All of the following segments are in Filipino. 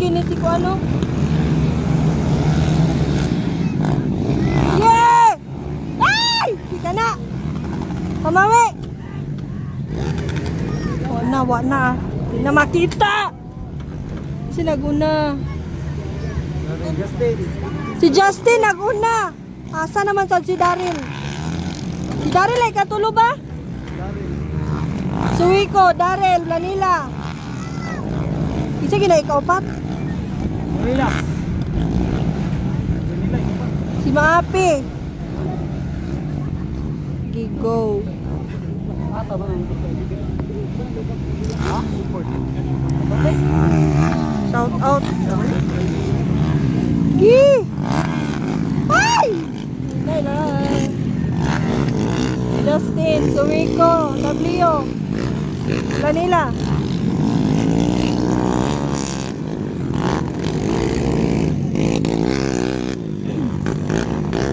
gini si ko ano. Yeah! Ay! Kita na! Pamawi! Wa na. Hindi na makita! Si naguna. Si Justin naguna. Asa naman sa si Daryl? Si Daryl ay katulo ba? Suwiko, Daryl, Lanila. Isa gina ikaw pat? Manila. Si Maapi. Gigo. Shout out. Gi! Ay! Nay. Justin, Suwiko, W. Lanila.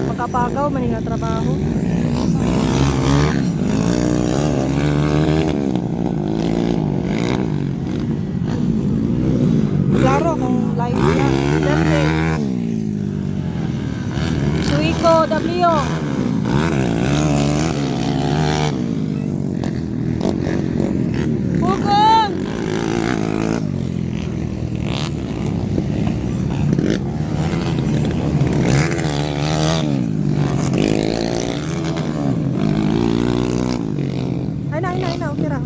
Makapagaw, maninga trabaho. Klaro kung live na. Justin. Suwiko, W. Bugong! Ay na, okay ra.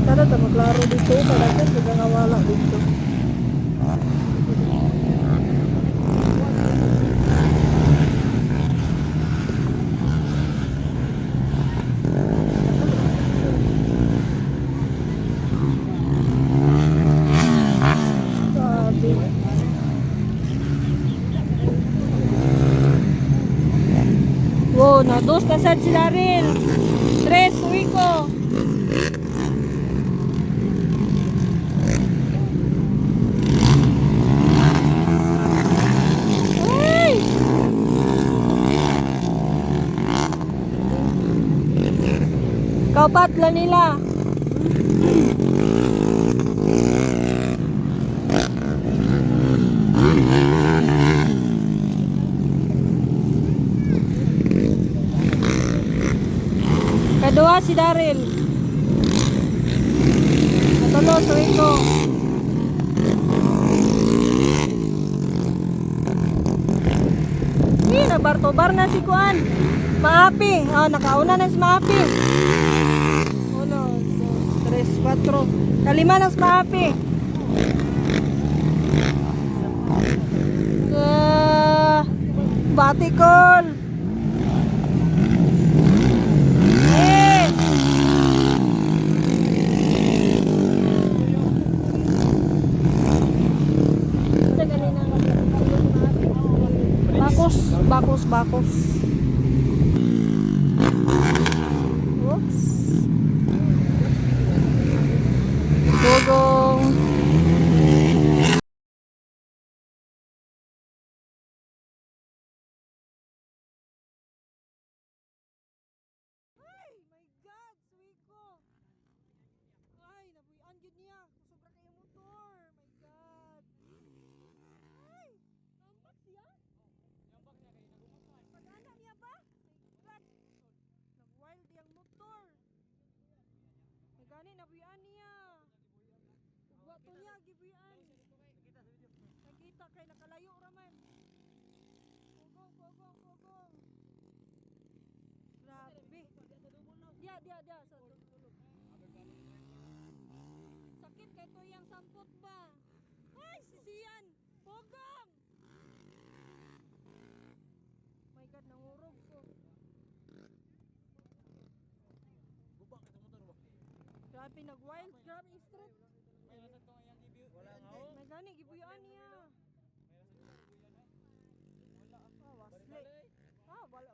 Tara ta maklaro dito, talagang nagawala dito. Sabi. Wow, na dos na sad si Daryl. Tres, Wiko. Ay! Kaupatla nila. Kedua si Daryl. Katulo si Wiko. Nagbartobar na si Kuan. Maapi. Oh, nakauna na si Maapi. 1, 2, 3, 4. Kalima na si Maapi. Batikol. Bakos. Oops. Gogong. Ay, my God, Suwiko. Ay, nabuyan yun niya. Sobra kayo motor. My God. Ay, nampak siya? Nampak niya kayo nagumasan. Pag-ana niya ba? My God. Nag-wild yung motor. May gani, nabuyan niya. Ugwa to niya, gibuyan. Nakita kay nakalayo raman. Kogong. Grabe. Dia sa tulog. Sakit kay to yang sampot ba? Ay, sisiyan. Pogong. My God, nangurog ko. Grabe nag-wild, grabe straight. May gani gibuyaan niya.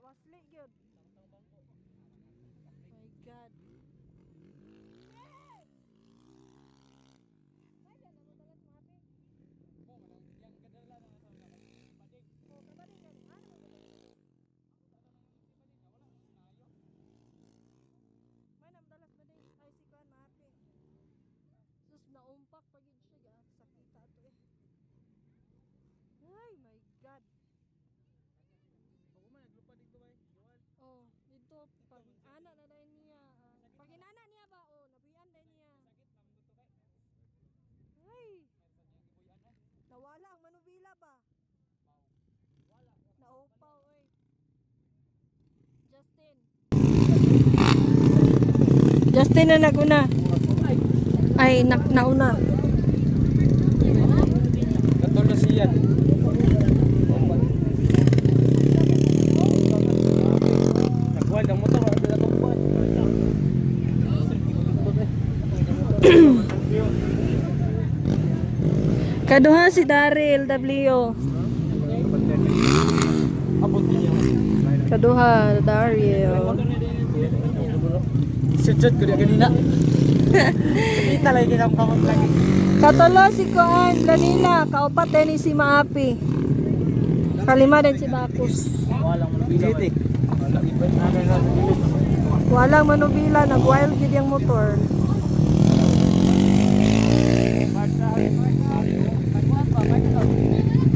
Wasli gyud. My God. naumpak pagid siya sakita to eh. Ay my god. Ako man naglupad dito bay. Joel. Oh, dito pag ana na dai niya. Pag inana niya ba oh, nabuyan dai niya. Ay, nawala ang manubila ba? Naupaw oy. Justin na naguna. Ay, nauna. Katol na siya. Nagwal ng motor wala na tumpad. Kaduha si Daryl W. Abot niya. Kaduha Daryl. Sejud ko dia kanina. Kita lagi kita kamot lagi. Katulo si Kuan Danila, kaupat din ni si Maapi. Kalima din si Bakus. Walang manubila. Walang manubila, nag-wild gid yung motor.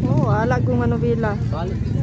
Oh, wala kong manubila. Balik.